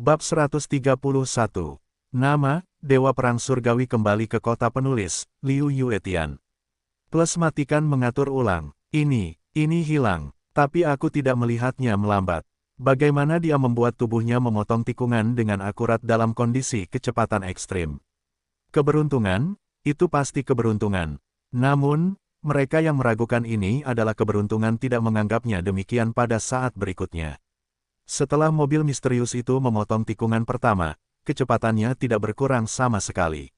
Bab 131. Nama, Dewa Perang Surgawi kembali ke kota penulis, Liu Yuetian. Plus matikan mengatur ulang. Ini hilang. Tapi aku tidak melihatnya melambat. Bagaimana dia membuat tubuhnya memotong tikungan dengan akurat dalam kondisi kecepatan ekstrim. Keberuntungan, itu pasti keberuntungan. Namun, mereka yang meragukan ini adalah keberuntungan tidak menganggapnya demikian pada saat berikutnya. Setelah mobil misterius itu memotong tikungan pertama, kecepatannya tidak berkurang sama sekali.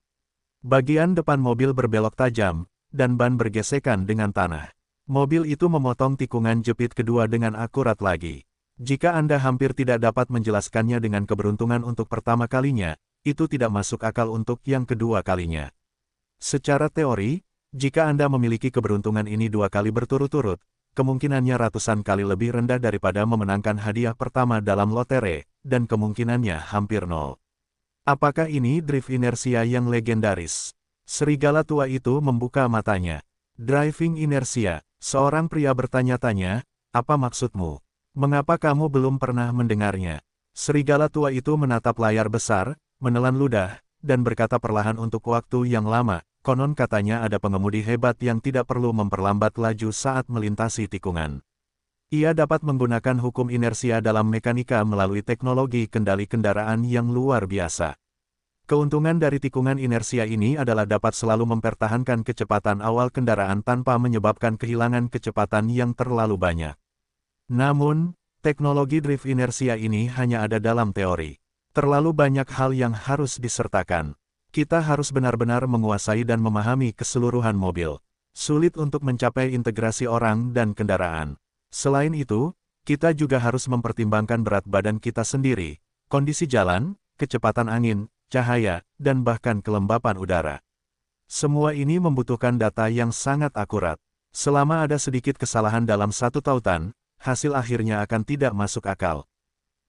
Bagian depan mobil berbelok tajam, dan ban bergesekan dengan tanah. Mobil itu memotong tikungan jepit kedua dengan akurat lagi. Jika Anda hampir tidak dapat menjelaskannya dengan keberuntungan untuk pertama kalinya, itu tidak masuk akal untuk yang kedua kalinya. Secara teori, jika Anda memiliki keberuntungan ini 2 kali berturut-turut, kemungkinannya ratusan kali lebih rendah daripada memenangkan hadiah pertama dalam lotere, dan kemungkinannya hampir nol. Apakah ini drift inersia yang legendaris? Serigala tua itu membuka matanya. Driving inersia, seorang pria bertanya-tanya, apa maksudmu? Mengapa kamu belum pernah mendengarnya? Serigala tua itu menatap layar besar, menelan ludah, dan berkata perlahan untuk waktu yang lama, konon katanya ada pengemudi hebat yang tidak perlu memperlambat laju saat melintasi tikungan. Ia dapat menggunakan hukum inersia dalam mekanika melalui teknologi kendali kendaraan yang luar biasa. Keuntungan dari tikungan inersia ini adalah dapat selalu mempertahankan kecepatan awal kendaraan tanpa menyebabkan kehilangan kecepatan yang terlalu banyak. Namun, teknologi drift inersia ini hanya ada dalam teori. Terlalu banyak hal yang harus disertakan. Kita harus benar-benar menguasai dan memahami keseluruhan mobil. Sulit untuk mencapai integrasi orang dan kendaraan. Selain itu, kita juga harus mempertimbangkan berat badan kita sendiri, kondisi jalan, kecepatan angin, cahaya, dan bahkan kelembapan udara. Semua ini membutuhkan data yang sangat akurat. Selama ada sedikit kesalahan dalam satu tautan, hasil akhirnya akan tidak masuk akal.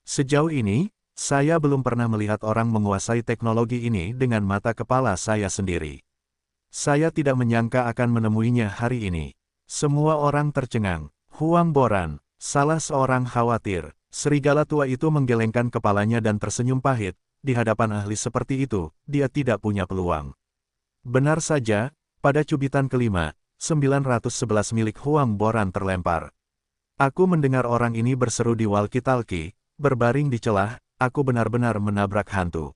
Sejauh ini, saya belum pernah melihat orang menguasai teknologi ini dengan mata kepala saya sendiri. Saya tidak menyangka akan menemuinya hari ini. Semua orang tercengang. Huang Boran, salah seorang khawatir. Serigala tua itu menggelengkan kepalanya dan tersenyum pahit. Di hadapan ahli seperti itu, dia tidak punya peluang. Benar saja, pada cubitan kelima, 911 milik Huang Boran terlempar. Aku mendengar orang ini berseru di walkie-talkie, berbaring di celah. Aku benar-benar menabrak hantu.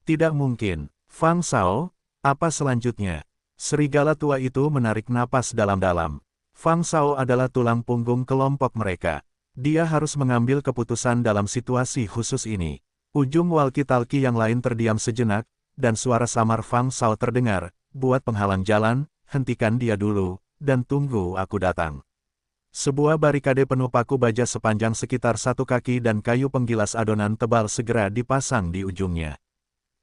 Tidak mungkin. Fang Shao, apa selanjutnya? Serigala tua itu menarik napas dalam-dalam. Fang Shao adalah tulang punggung kelompok mereka. Dia harus mengambil keputusan dalam situasi khusus ini. Ujung walkie-talkie yang lain terdiam sejenak, dan suara samar Fang Shao terdengar, buat penghalang jalan, hentikan dia dulu, dan tunggu aku datang. Sebuah barikade penuh paku baja sepanjang sekitar 1 kaki dan kayu penggilas adonan tebal segera dipasang di ujungnya.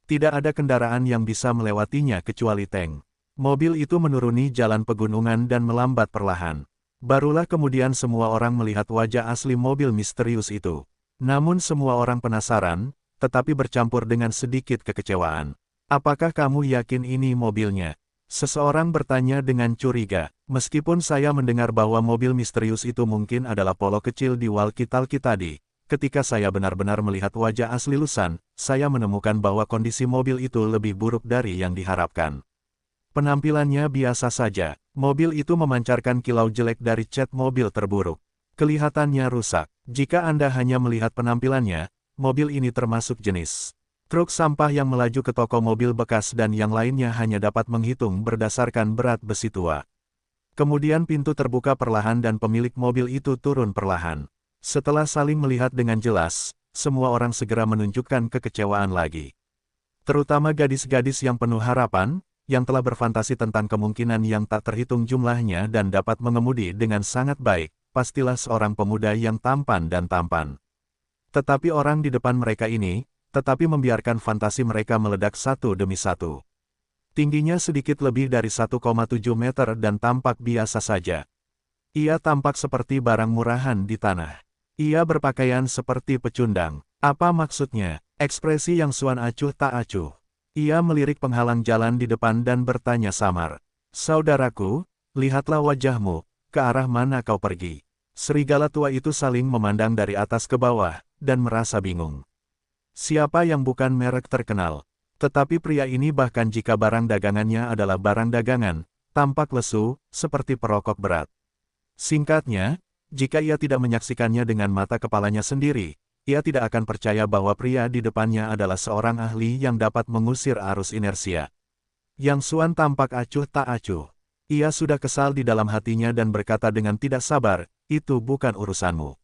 Tidak ada kendaraan yang bisa melewatinya kecuali tank. Mobil itu menuruni jalan pegunungan dan melambat perlahan. Barulah kemudian semua orang melihat wajah asli mobil misterius itu. Namun semua orang penasaran, tetapi bercampur dengan sedikit kekecewaan. Apakah kamu yakin ini mobilnya? Seseorang bertanya dengan curiga. Meskipun saya mendengar bahwa mobil misterius itu mungkin adalah polo kecil di walkie-talkie tadi, ketika saya benar-benar melihat wajah asli Lusan, saya menemukan bahwa kondisi mobil itu lebih buruk dari yang diharapkan. Penampilannya biasa saja. Mobil itu memancarkan kilau jelek dari cat mobil terburuk. Kelihatannya rusak. Jika Anda hanya melihat penampilannya, mobil ini termasuk jenis truk sampah yang melaju ke toko mobil bekas dan yang lainnya hanya dapat menghitung berdasarkan berat besi tua. Kemudian pintu terbuka perlahan dan pemilik mobil itu turun perlahan. Setelah saling melihat dengan jelas, semua orang segera menunjukkan kekecewaan lagi. Terutama gadis-gadis yang penuh harapan, yang telah berfantasi tentang kemungkinan yang tak terhitung jumlahnya dan dapat mengemudi dengan sangat baik, pastilah seorang pemuda yang tampan dan tampan. Tetapi orang di depan mereka ini, tetapi membiarkan fantasi mereka meledak satu demi satu. Tingginya sedikit lebih dari 1,7 meter dan tampak biasa saja. Ia tampak seperti barang murahan di tanah. Ia berpakaian seperti pecundang. Apa maksudnya? Ekspresi yang suan acuh tak acuh. Ia melirik penghalang jalan di depan dan bertanya samar. Saudaraku, lihatlah wajahmu, ke arah mana kau pergi? Serigala tua itu saling memandang dari atas ke bawah, dan merasa bingung. Siapa yang bukan merek terkenal? Tetapi pria ini bahkan jika barang dagangannya adalah barang dagangan, tampak lesu, seperti perokok berat. Singkatnya, jika ia tidak menyaksikannya dengan mata kepalanya sendiri, ia tidak akan percaya bahwa pria di depannya adalah seorang ahli yang dapat mengusir arus inersia. Yang Xuan tampak acuh tak acuh. Ia sudah kesal di dalam hatinya dan berkata dengan tidak sabar, itu bukan urusanmu.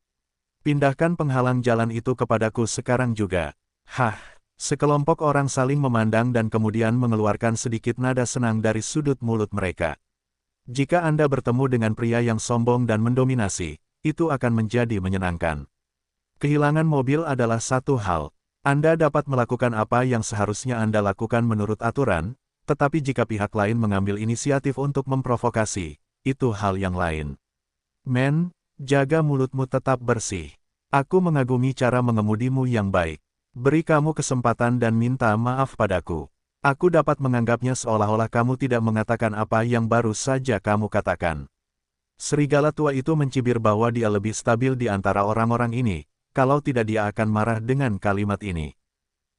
Pindahkan penghalang jalan itu kepadaku sekarang juga. Hah, sekelompok orang saling memandang dan kemudian mengeluarkan sedikit nada senang dari sudut mulut mereka. Jika Anda bertemu dengan pria yang sombong dan mendominasi, itu akan menjadi menyenangkan. Kehilangan mobil adalah satu hal. Anda dapat melakukan apa yang seharusnya Anda lakukan menurut aturan, tetapi jika pihak lain mengambil inisiatif untuk memprovokasi, itu hal yang lain. Men, jaga mulutmu tetap bersih. Aku mengagumi cara mengemudimu yang baik. Beri kamu kesempatan dan minta maaf padaku. Aku dapat menganggapnya seolah-olah kamu tidak mengatakan apa yang baru saja kamu katakan. Serigala tua itu mencibir bahwa dia lebih stabil di antara orang-orang ini, kalau tidak dia akan marah dengan kalimat ini.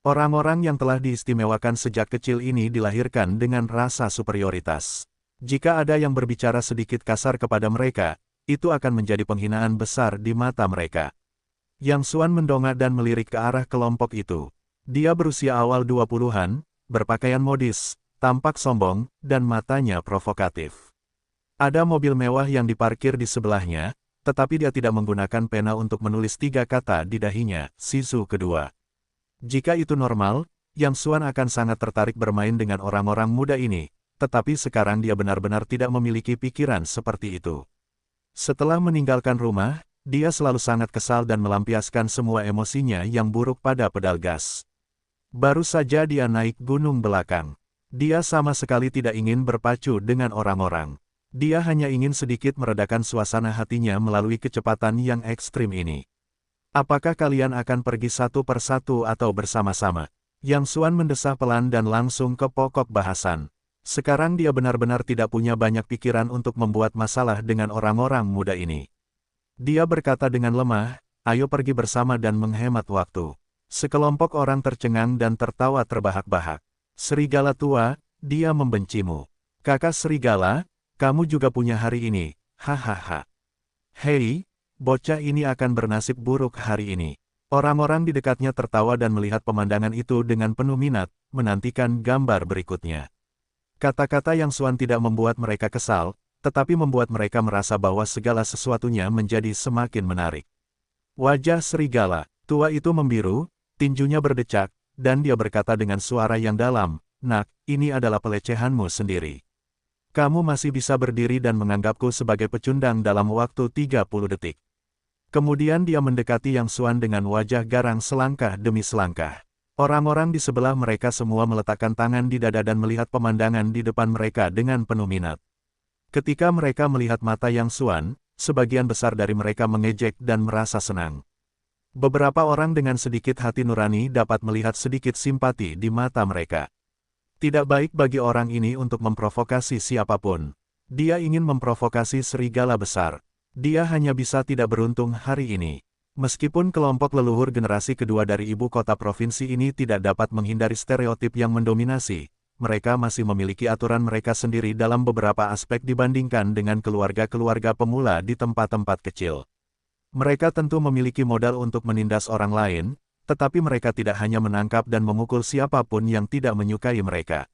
Orang-orang yang telah diistimewakan sejak kecil ini dilahirkan dengan rasa superioritas. Jika ada yang berbicara sedikit kasar kepada mereka, itu akan menjadi penghinaan besar di mata mereka. Yang Xuan mendongak dan melirik ke arah kelompok itu. Dia berusia awal 20-an, berpakaian modis, tampak sombong, dan matanya provokatif. Ada mobil mewah yang diparkir di sebelahnya, tetapi dia tidak menggunakan pena untuk menulis 3 kata di dahinya, Shizu kedua. Jika itu normal, Yang Xuan akan sangat tertarik bermain dengan orang-orang muda ini, tetapi sekarang dia benar-benar tidak memiliki pikiran seperti itu. Setelah meninggalkan rumah, dia selalu sangat kesal dan melampiaskan semua emosinya yang buruk pada pedal gas. Baru saja dia naik gunung belakang. Dia sama sekali tidak ingin berpacu dengan orang-orang. Dia hanya ingin sedikit meredakan suasana hatinya melalui kecepatan yang ekstrim ini. Apakah kalian akan pergi satu persatu atau bersama-sama? Yang Xuan mendesah pelan dan langsung ke pokok bahasan. Sekarang dia benar-benar tidak punya banyak pikiran untuk membuat masalah dengan orang-orang muda ini. Dia berkata dengan lemah, ayo pergi bersama dan menghemat waktu. Sekelompok orang tercengang dan tertawa terbahak-bahak. Serigala tua, dia membencimu. Kakak serigala, kamu juga punya hari ini, hahaha. Hei, bocah ini akan bernasib buruk hari ini. Orang-orang di dekatnya tertawa dan melihat pemandangan itu dengan penuh minat, menantikan gambar berikutnya. Kata-kata Yang Xuan tidak membuat mereka kesal, tetapi membuat mereka merasa bahwa segala sesuatunya menjadi semakin menarik. Wajah serigala tua itu membiru, tinjunya berdecak, dan dia berkata dengan suara yang dalam, "Nak, ini adalah pelecehanmu sendiri. Kamu masih bisa berdiri dan menganggapku sebagai pecundang dalam waktu 30 detik. Kemudian dia mendekati Yang Xuan dengan wajah garang selangkah demi selangkah. Orang-orang di sebelah mereka semua meletakkan tangan di dada dan melihat pemandangan di depan mereka dengan penuh minat. Ketika mereka melihat mata Yang Xuan, sebagian besar dari mereka mengejek dan merasa senang. Beberapa orang dengan sedikit hati nurani dapat melihat sedikit simpati di mata mereka. Tidak baik bagi orang ini untuk memprovokasi siapapun. Dia ingin memprovokasi serigala besar. Dia hanya bisa tidak beruntung hari ini. Meskipun kelompok leluhur generasi kedua dari ibu kota provinsi ini tidak dapat menghindari stereotip yang mendominasi, mereka masih memiliki aturan mereka sendiri dalam beberapa aspek dibandingkan dengan keluarga-keluarga pemula di tempat-tempat kecil. Mereka tentu memiliki modal untuk menindas orang lain, tetapi mereka tidak hanya menangkap dan memukul siapapun yang tidak menyukai mereka.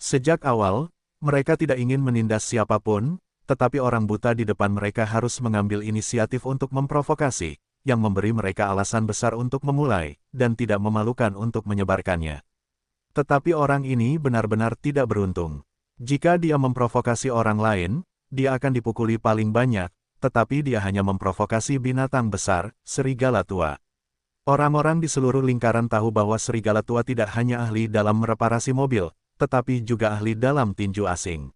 Sejak awal, mereka tidak ingin menindas siapapun, tetapi orang buta di depan mereka harus mengambil inisiatif untuk memprovokasi, yang memberi mereka alasan besar untuk memulai, dan tidak memalukan untuk menyebarkannya. Tetapi orang ini benar-benar tidak beruntung. Jika dia memprovokasi orang lain, dia akan dipukuli paling banyak, tetapi dia hanya memprovokasi binatang besar, serigala tua. Orang-orang di seluruh lingkaran tahu bahwa serigala tua tidak hanya ahli dalam mereparasi mobil, tetapi juga ahli dalam tinju asing.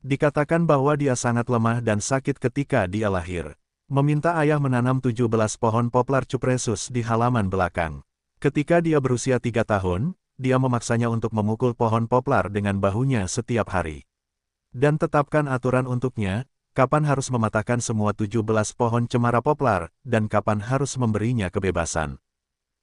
Dikatakan bahwa dia sangat lemah dan sakit ketika dia lahir. Meminta ayah menanam 17 pohon poplar cupresus di halaman belakang. Ketika dia berusia 3 tahun, dia memaksanya untuk memukul pohon poplar dengan bahunya setiap hari. Dan tetapkan aturan untuknya, kapan harus mematahkan semua 17 pohon cemara poplar, dan kapan harus memberinya kebebasan.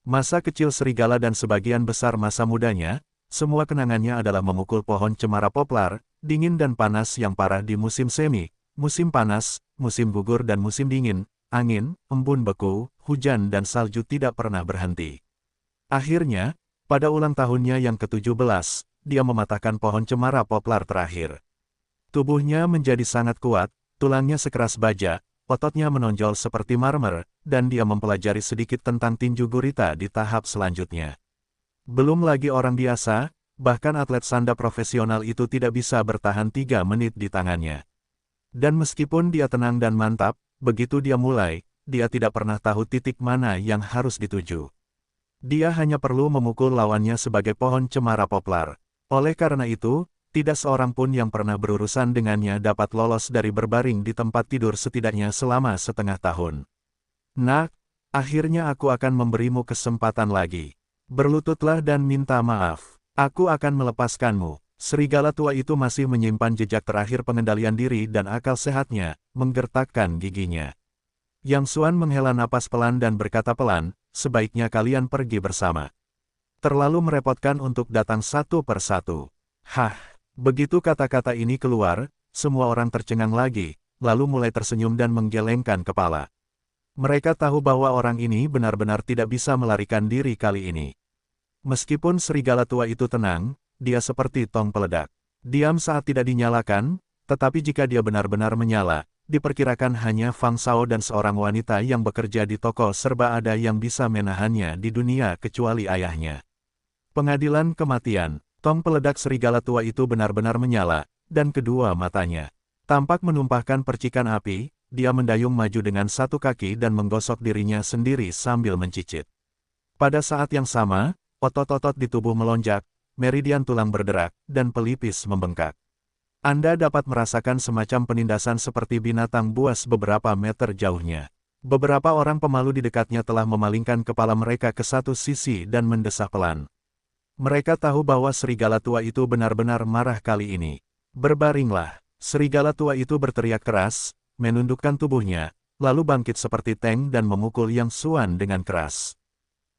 Masa kecil serigala dan sebagian besar masa mudanya, semua kenangannya adalah memukul pohon cemara poplar, dingin dan panas yang parah di musim semi, musim panas, musim gugur dan musim dingin, angin, embun beku, hujan dan salju tidak pernah berhenti. Akhirnya, pada ulang tahunnya yang ke-17, dia mematahkan pohon cemara poplar terakhir. Tubuhnya menjadi sangat kuat, tulangnya sekeras baja, ototnya menonjol seperti marmer, dan dia mempelajari sedikit tentang tinju gurita di tahap selanjutnya. Belum lagi orang biasa, bahkan atlet sanda profesional itu tidak bisa bertahan 3 menit di tangannya. Dan meskipun dia tenang dan mantap, begitu dia mulai, dia tidak pernah tahu titik mana yang harus dituju. Dia hanya perlu memukul lawannya sebagai pohon cemara poplar. Oleh karena itu, tidak seorang pun yang pernah berurusan dengannya dapat lolos dari berbaring di tempat tidur setidaknya selama setengah tahun. Nak, akhirnya aku akan memberimu kesempatan lagi. Berlututlah dan minta maaf. Aku akan melepaskanmu. Serigala tua itu masih menyimpan jejak terakhir pengendalian diri dan akal sehatnya, menggertakkan giginya. Yang Xuan menghela napas pelan dan berkata pelan, sebaiknya kalian pergi bersama. Terlalu merepotkan untuk datang satu persatu. Hah, begitu kata-kata ini keluar, semua orang tercengang lagi, lalu mulai tersenyum dan menggelengkan kepala. Mereka tahu bahwa orang ini benar-benar tidak bisa melarikan diri kali ini. Meskipun serigala tua itu tenang, dia seperti tong peledak. Diam saat tidak dinyalakan, tetapi jika dia benar-benar menyala, diperkirakan hanya Fang Shao dan seorang wanita yang bekerja di toko serba ada yang bisa menahannya di dunia kecuali ayahnya. Pengadilan kematian, tong peledak serigala tua itu benar-benar menyala, dan kedua matanya tampak menumpahkan percikan api. Dia mendayung maju dengan satu kaki dan menggosok dirinya sendiri sambil mencicit. Pada saat yang sama, otot-otot di tubuh melonjak, meridian tulang berderak, dan pelipis membengkak. Anda dapat merasakan semacam penindasan seperti binatang buas beberapa meter jauhnya. Beberapa orang pemalu di dekatnya telah memalingkan kepala mereka ke satu sisi dan mendesah pelan. Mereka tahu bahwa serigala tua itu benar-benar marah kali ini. Berbaringlah, serigala tua itu berteriak keras, menundukkan tubuhnya, lalu bangkit seperti tank dan memukul Yang Xuan dengan keras.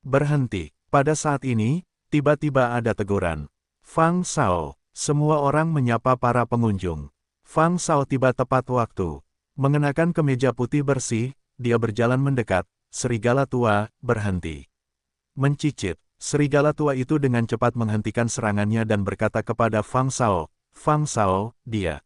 Berhenti. Pada saat ini, tiba-tiba ada teguran. Fang Shao. Semua orang menyapa para pengunjung. Fang Shao tiba tepat waktu. Mengenakan kemeja putih bersih, dia berjalan mendekat, serigala tua, berhenti. Mencicit, serigala tua itu dengan cepat menghentikan serangannya dan berkata kepada Fang Shao, Fang Shao, dia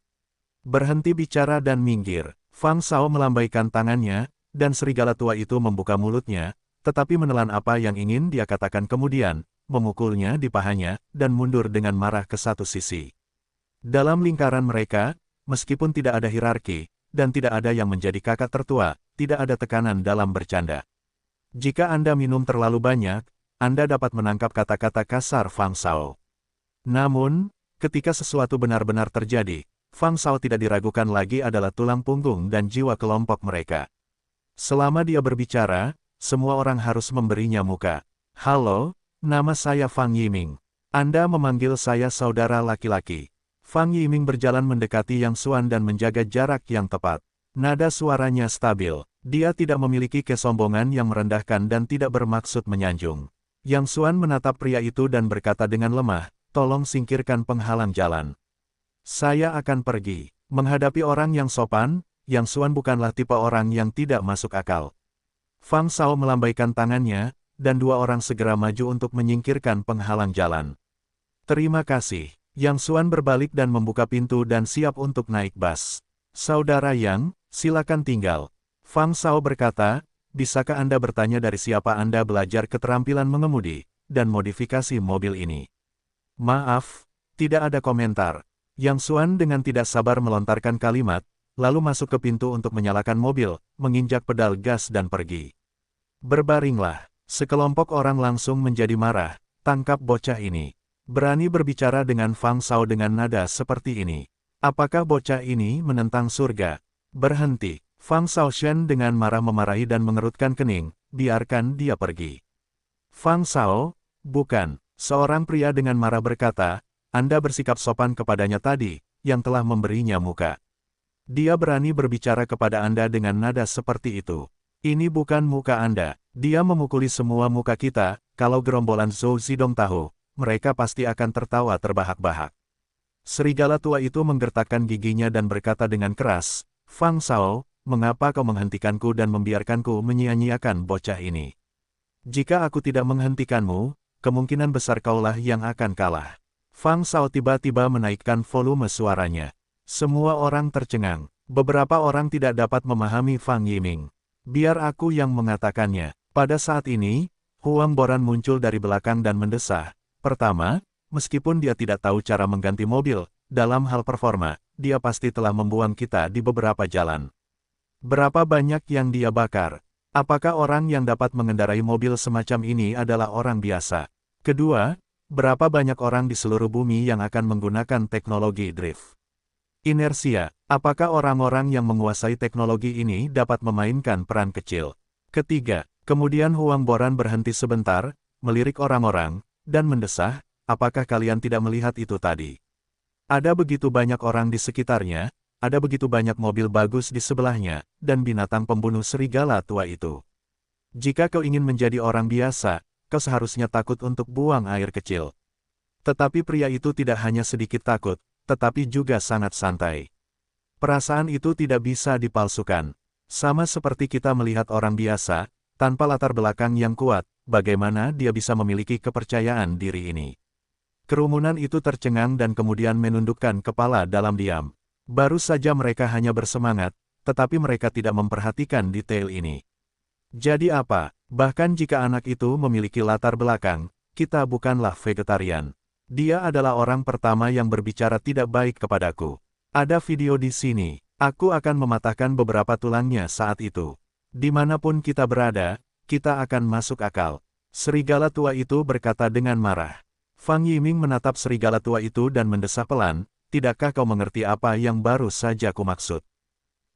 berhenti bicara dan minggir. Fang Shao melambaikan tangannya, dan serigala tua itu membuka mulutnya, tetapi menelan apa yang ingin dia katakan kemudian, memukulnya di pahanya, dan mundur dengan marah ke satu sisi. Dalam lingkaran mereka, meskipun tidak ada hierarki, dan tidak ada yang menjadi kakak tertua, tidak ada tekanan dalam bercanda. Jika Anda minum terlalu banyak, Anda dapat menangkap kata-kata kasar Fang Shao. Namun, ketika sesuatu benar-benar terjadi, Fang Shao tidak diragukan lagi adalah tulang punggung dan jiwa kelompok mereka. Selama dia berbicara, semua orang harus memberinya muka. Halo, nama saya Fang Yiming. Anda memanggil saya saudara laki-laki. Fang Yiming berjalan mendekati Yang Xuan dan menjaga jarak yang tepat. Nada suaranya stabil. Dia tidak memiliki kesombongan yang merendahkan dan tidak bermaksud menyanjung. Yang Xuan menatap pria itu dan berkata dengan lemah, tolong singkirkan penghalang jalan. Saya akan pergi. Menghadapi orang yang sopan, Yang Xuan bukanlah tipe orang yang tidak masuk akal. Fang Shao melambaikan tangannya, dan dua orang segera maju untuk menyingkirkan penghalang jalan. Terima kasih. Yang Xuan berbalik dan membuka pintu dan siap untuk naik bus. Saudara Yang, silakan tinggal. Fang Shao berkata, bisakah Anda bertanya dari siapa Anda belajar keterampilan mengemudi, dan modifikasi mobil ini? Maaf, tidak ada komentar. Yang Xuan dengan tidak sabar melontarkan kalimat, lalu masuk ke pintu untuk menyalakan mobil, menginjak pedal gas dan pergi. Berbaringlah. Sekelompok orang langsung menjadi marah. Tangkap bocah ini. Berani berbicara dengan Fang Shao dengan nada seperti ini. Apakah bocah ini menentang surga? Berhenti. Fang Shao Shen dengan marah memarahi dan mengerutkan kening. Biarkan dia pergi. Fang Shao, bukan. Seorang pria dengan marah berkata, Anda bersikap sopan kepadanya tadi, yang telah memberinya muka. Dia berani berbicara kepada Anda dengan nada seperti itu. Ini bukan muka Anda. Dia memukuli semua muka kita, kalau gerombolan Zhou Zidong tahu, mereka pasti akan tertawa terbahak-bahak. Serigala tua itu menggertakkan giginya dan berkata dengan keras, Fang Shao, mengapa kau menghentikanku dan membiarkanku menyia-nyiakan bocah ini? Jika aku tidak menghentikanmu, kemungkinan besar kaulah yang akan kalah. Fang Shao tiba-tiba menaikkan volume suaranya. Semua orang tercengang. Beberapa orang tidak dapat memahami Fang Yiming. Biar aku yang mengatakannya. Pada saat ini, Huang Boran muncul dari belakang dan mendesah. Pertama, meskipun dia tidak tahu cara mengganti mobil, dalam hal performa, dia pasti telah membuang kita di beberapa jalan. Berapa banyak yang dia bakar? Apakah orang yang dapat mengendarai mobil semacam ini adalah orang biasa? Kedua, berapa banyak orang di seluruh bumi yang akan menggunakan teknologi drift? Inersia, apakah orang-orang yang menguasai teknologi ini dapat memainkan peran kecil? Ketiga, kemudian Huang Boran berhenti sebentar, melirik orang-orang, dan mendesah, apakah kalian tidak melihat itu tadi? Ada begitu banyak orang di sekitarnya, ada begitu banyak mobil bagus di sebelahnya, dan binatang pembunuh serigala tua itu. Jika kau ingin menjadi orang biasa, kau seharusnya takut untuk buang air kecil. Tetapi pria itu tidak hanya sedikit takut, tetapi juga sangat santai. Perasaan itu tidak bisa dipalsukan. Sama seperti kita melihat orang biasa, tanpa latar belakang yang kuat, bagaimana dia bisa memiliki kepercayaan diri ini. Kerumunan itu tercengang dan kemudian menundukkan kepala dalam diam. Baru saja mereka hanya bersemangat, tetapi mereka tidak memperhatikan detail ini. Jadi apa? Bahkan jika anak itu memiliki latar belakang, kita bukanlah vegetarian. Dia adalah orang pertama yang berbicara tidak baik kepadaku. Ada video di sini. Aku akan mematahkan beberapa tulangnya saat itu. Dimanapun kita berada, kita akan masuk akal. Serigala tua itu berkata dengan marah. Fang Yiming menatap serigala tua itu dan mendesah pelan, tidakkah kau mengerti apa yang baru saja ku maksud?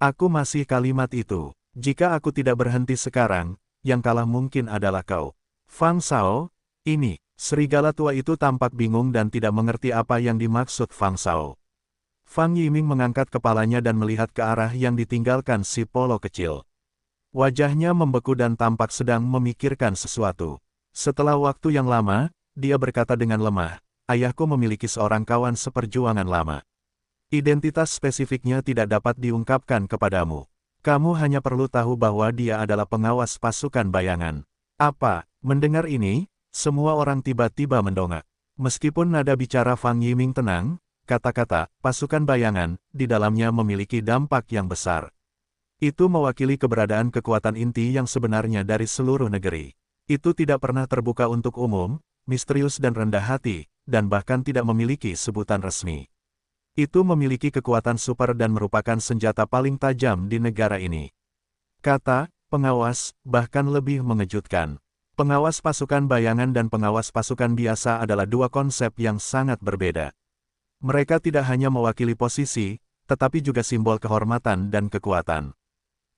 Aku masih kalimat itu. Jika aku tidak berhenti sekarang, yang kalah mungkin adalah kau. Fang Shao, ini. Serigala tua itu tampak bingung dan tidak mengerti apa yang dimaksud Fang Shao. Fang Yiming mengangkat kepalanya dan melihat ke arah yang ditinggalkan si polo kecil. Wajahnya membeku dan tampak sedang memikirkan sesuatu. Setelah waktu yang lama, dia berkata dengan lemah, ayahku memiliki seorang kawan seperjuangan lama. Identitas spesifiknya tidak dapat diungkapkan kepadamu. Kamu hanya perlu tahu bahwa dia adalah pengawas pasukan bayangan. Apa? Mendengar ini, semua orang tiba-tiba mendongak. Meskipun nada bicara Fang Yiming tenang, kata-kata pasukan bayangan di dalamnya memiliki dampak yang besar. Itu mewakili keberadaan kekuatan inti yang sebenarnya dari seluruh negeri. Itu tidak pernah terbuka untuk umum, misterius dan rendah hati, dan bahkan tidak memiliki sebutan resmi. Itu memiliki kekuatan super dan merupakan senjata paling tajam di negara ini. Kata pengawas bahkan lebih mengejutkan. Pengawas pasukan bayangan dan pengawas pasukan biasa adalah dua konsep yang sangat berbeda. Mereka tidak hanya mewakili posisi, tetapi juga simbol kehormatan dan kekuatan.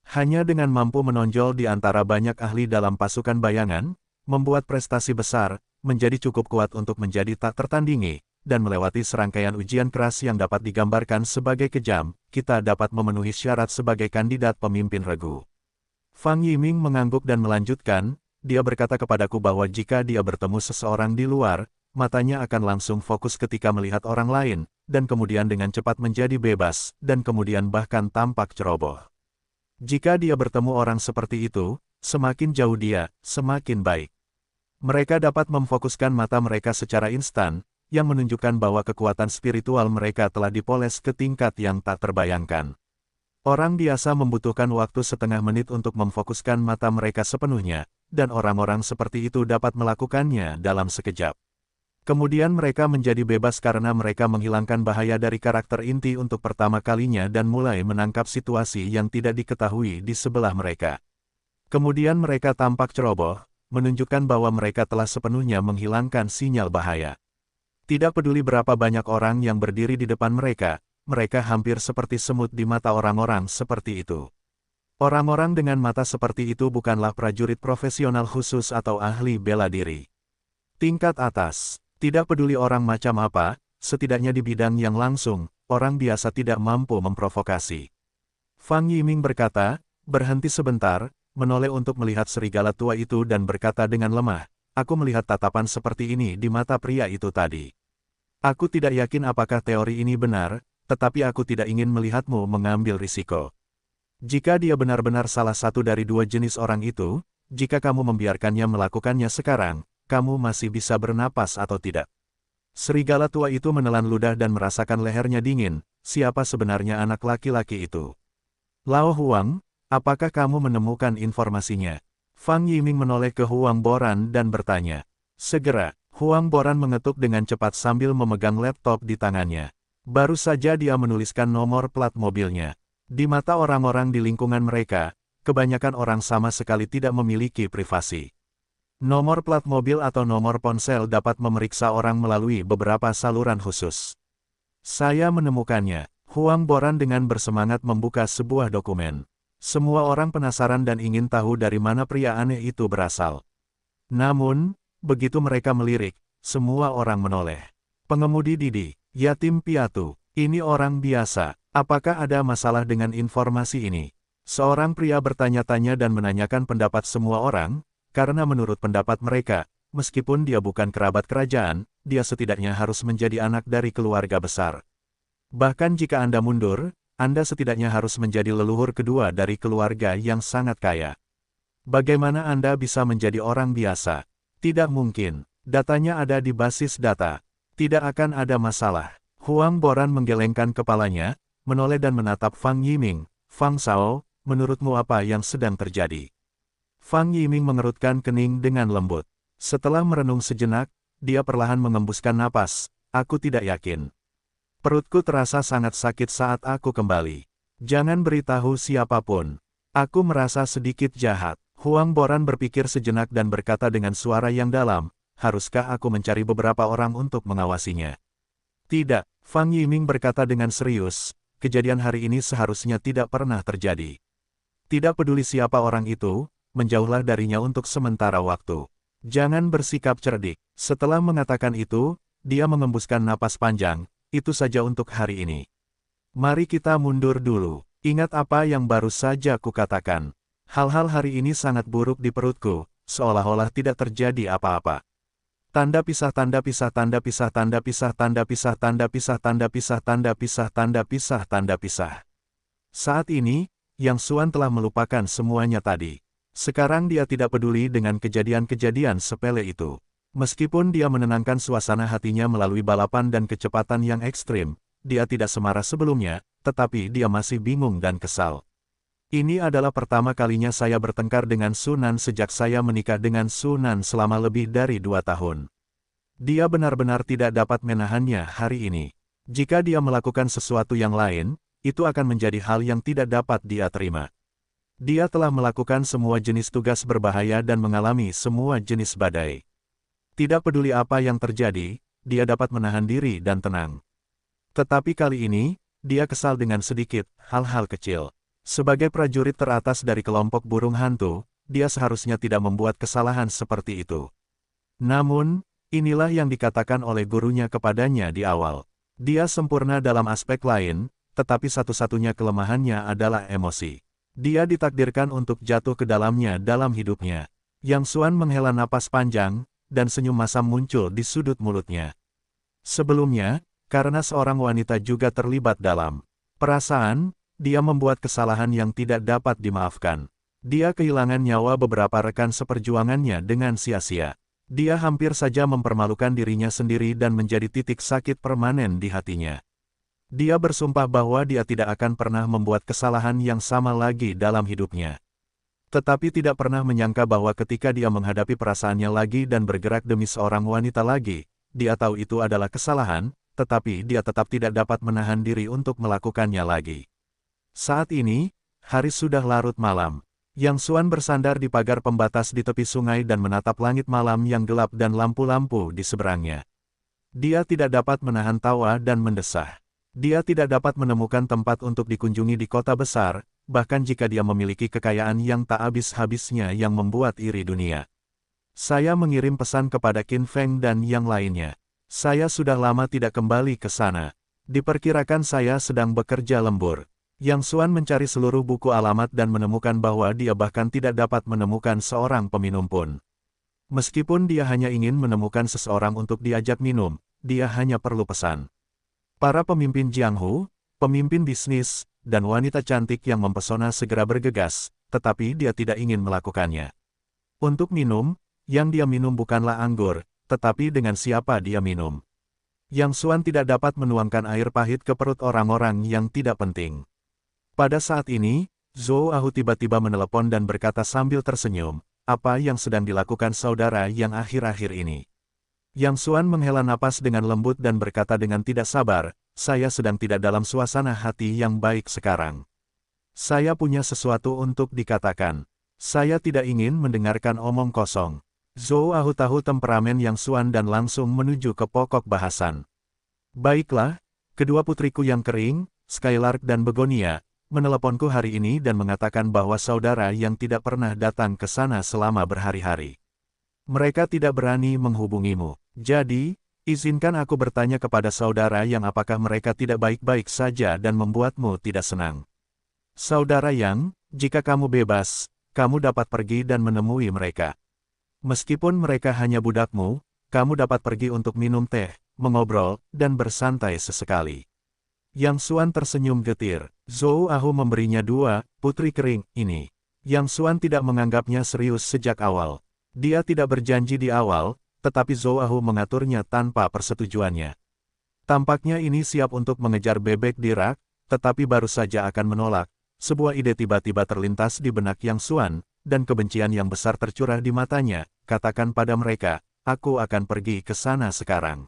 Hanya dengan mampu menonjol di antara banyak ahli dalam pasukan bayangan, membuat prestasi besar, menjadi cukup kuat untuk menjadi tak tertandingi, dan melewati serangkaian ujian keras yang dapat digambarkan sebagai kejam, kita dapat memenuhi syarat sebagai kandidat pemimpin regu. Fang Yiming mengangguk dan melanjutkan, dia berkata kepadaku bahwa jika dia bertemu seseorang di luar, matanya akan langsung fokus ketika melihat orang lain, dan kemudian dengan cepat menjadi bebas, dan kemudian bahkan tampak ceroboh. Jika dia bertemu orang seperti itu, semakin jauh dia, semakin baik. Mereka dapat memfokuskan mata mereka secara instan, yang menunjukkan bahwa kekuatan spiritual mereka telah dipoles ke tingkat yang tak terbayangkan. Orang biasa membutuhkan waktu setengah menit untuk memfokuskan mata mereka sepenuhnya, dan orang-orang seperti itu dapat melakukannya dalam sekejap. Kemudian mereka menjadi bebas karena mereka menghilangkan bahaya dari karakter inti untuk pertama kalinya dan mulai menangkap situasi yang tidak diketahui di sebelah mereka. Kemudian mereka tampak ceroboh, menunjukkan bahwa mereka telah sepenuhnya menghilangkan sinyal bahaya. Tidak peduli berapa banyak orang yang berdiri di depan mereka, mereka hampir seperti semut di mata orang-orang seperti itu. Orang-orang dengan mata seperti itu bukanlah prajurit profesional khusus atau ahli bela diri. Tingkat atas, tidak peduli orang macam apa, setidaknya di bidang yang langsung, orang biasa tidak mampu memprovokasi. Fang Yiming berkata, berhenti sebentar, menoleh untuk melihat serigala tua itu dan berkata dengan lemah, aku melihat tatapan seperti ini di mata pria itu tadi. Aku tidak yakin apakah teori ini benar, tetapi aku tidak ingin melihatmu mengambil risiko. Jika dia benar-benar salah satu dari dua jenis orang itu, jika kamu membiarkannya melakukannya sekarang, kamu masih bisa bernapas atau tidak. Serigala tua itu menelan ludah dan merasakan lehernya dingin. Siapa sebenarnya anak laki-laki itu? Lao Huang, apakah kamu menemukan informasinya? Fang Yiming menoleh ke Huang Boran dan bertanya. Segera, Huang Boran mengetuk dengan cepat sambil memegang laptop di tangannya. Baru saja dia menuliskan nomor plat mobilnya. Di mata orang-orang di lingkungan mereka, kebanyakan orang sama sekali tidak memiliki privasi. Nomor plat mobil atau nomor ponsel dapat memeriksa orang melalui beberapa saluran khusus. Saya menemukannya. Huang Boran dengan bersemangat membuka sebuah dokumen. Semua orang penasaran dan ingin tahu dari mana pria aneh itu berasal. Namun, begitu mereka melirik, semua orang menoleh. Pengemudi Didi, yatim piatu, ini orang biasa. Apakah ada masalah dengan informasi ini? Seorang pria bertanya-tanya dan menanyakan pendapat semua orang, karena menurut pendapat mereka, meskipun dia bukan kerabat kerajaan, dia setidaknya harus menjadi anak dari keluarga besar. Bahkan jika Anda mundur, Anda setidaknya harus menjadi leluhur kedua dari keluarga yang sangat kaya. Bagaimana Anda bisa menjadi orang biasa? Tidak mungkin. Datanya ada di basis data. Tidak akan ada masalah. Huang Boran menggelengkan kepalanya, menoleh dan menatap Fang Yiming. Fang Shao, menurutmu apa yang sedang terjadi? Fang Yiming mengerutkan kening dengan lembut. Setelah merenung sejenak, dia perlahan mengembuskan napas. Aku tidak yakin. Perutku terasa sangat sakit saat aku kembali. Jangan beritahu siapapun. Aku merasa sedikit jahat. Huang Boran berpikir sejenak dan berkata dengan suara yang dalam, haruskah aku mencari beberapa orang untuk mengawasinya? Tidak, Fang Yiming berkata dengan serius. Kejadian hari ini seharusnya tidak pernah terjadi. Tidak peduli siapa orang itu, menjauhlah darinya untuk sementara waktu. Jangan bersikap cerdik. Setelah mengatakan itu, dia mengembuskan napas panjang, itu saja untuk hari ini. Mari kita mundur dulu. Ingat apa yang baru saja kukatakan. Hal-hal hari ini sangat buruk di perutku, seolah-olah tidak terjadi apa-apa. Tanda pisah tanda pisah tanda pisah tanda pisah tanda pisah tanda pisah tanda pisah tanda pisah tanda pisah tanda pisah. Saat ini, Yang Xuan telah melupakan semuanya tadi. Sekarang dia tidak peduli dengan kejadian-kejadian sepele itu. Meskipun dia menenangkan suasana hatinya melalui balapan dan kecepatan yang ekstrim, dia tidak semarah sebelumnya, tetapi dia masih bingung dan kesal. Ini adalah pertama kalinya saya bertengkar dengan Sunan sejak saya menikah dengan Sunan selama lebih dari 2 tahun. Dia benar-benar tidak dapat menahannya hari ini. Jika dia melakukan sesuatu yang lain, itu akan menjadi hal yang tidak dapat dia terima. Dia telah melakukan semua jenis tugas berbahaya dan mengalami semua jenis badai. Tidak peduli apa yang terjadi, dia dapat menahan diri dan tenang. Tetapi kali ini, dia kesal dengan sedikit hal-hal kecil. Sebagai prajurit teratas dari kelompok burung hantu, dia seharusnya tidak membuat kesalahan seperti itu. Namun, inilah yang dikatakan oleh gurunya kepadanya di awal. Dia sempurna dalam aspek lain, tetapi satu-satunya kelemahannya adalah emosi. Dia ditakdirkan untuk jatuh ke dalamnya dalam hidupnya. Yang Xuan menghela napas panjang, dan senyum masam muncul di sudut mulutnya. Sebelumnya, karena seorang wanita juga terlibat dalam perasaan, dia membuat kesalahan yang tidak dapat dimaafkan. Dia kehilangan nyawa beberapa rekan seperjuangannya dengan sia-sia. Dia hampir saja mempermalukan dirinya sendiri dan menjadi titik sakit permanen di hatinya. Dia bersumpah bahwa dia tidak akan pernah membuat kesalahan yang sama lagi dalam hidupnya. Tetapi tidak pernah menyangka bahwa ketika dia menghadapi perasaannya lagi dan bergerak demi seorang wanita lagi, dia tahu itu adalah kesalahan, tetapi dia tetap tidak dapat menahan diri untuk melakukannya lagi. Saat ini, hari sudah larut malam. Yang Xuan bersandar di pagar pembatas di tepi sungai dan menatap langit malam yang gelap dan lampu-lampu di seberangnya. Dia tidak dapat menahan tawa dan mendesah. Dia tidak dapat menemukan tempat untuk dikunjungi di kota besar, bahkan jika dia memiliki kekayaan yang tak habis-habisnya yang membuat iri dunia. Saya mengirim pesan kepada Qin Feng dan yang lainnya. Saya sudah lama tidak kembali ke sana. Diperkirakan saya sedang bekerja lembur. Yang Xuan mencari seluruh buku alamat dan menemukan bahwa dia bahkan tidak dapat menemukan seorang peminum pun. Meskipun dia hanya ingin menemukan seseorang untuk diajak minum, dia hanya perlu pesan. Para pemimpin Jianghu, pemimpin bisnis, dan wanita cantik yang mempesona segera bergegas, tetapi dia tidak ingin melakukannya. Untuk minum, yang dia minum bukanlah anggur, tetapi dengan siapa dia minum. Yang Xuan tidak dapat menuangkan air pahit ke perut orang-orang yang tidak penting. Pada saat ini, Zhou Ahu tiba-tiba menelepon dan berkata sambil tersenyum, apa yang sedang dilakukan saudara yang akhir-akhir ini? Yang Xuan menghela napas dengan lembut dan berkata dengan tidak sabar, saya sedang tidak dalam suasana hati yang baik sekarang. Saya punya sesuatu untuk dikatakan. Saya tidak ingin mendengarkan omong kosong. Zhou Ahu tahu temperamen Yang Xuan dan langsung menuju ke pokok bahasan. Baiklah, kedua putriku yang kering, Skylark dan Begonia, meneleponku hari ini dan mengatakan bahwa saudara yang tidak pernah datang ke sana selama berhari-hari. Mereka tidak berani menghubungimu. Jadi, izinkan aku bertanya kepada saudara yang apakah mereka tidak baik-baik saja dan membuatmu tidak senang. Saudara Yang, jika kamu bebas, kamu dapat pergi dan menemui mereka. Meskipun mereka hanya budakmu, kamu dapat pergi untuk minum teh, mengobrol, dan bersantai sesekali. Yang Xuan tersenyum getir. Zhou Ahu memberinya dua putri kering ini. Yang Xuan tidak menganggapnya serius sejak awal. Dia tidak berjanji di awal, tetapi Zhou Ahu mengaturnya tanpa persetujuannya. Tampaknya ini siap untuk mengejar bebek di rak, tetapi baru saja akan menolak. Sebuah ide tiba-tiba terlintas di benak Yang Xuan, dan kebencian yang besar tercurah di matanya. Katakan pada mereka, aku akan pergi ke sana sekarang.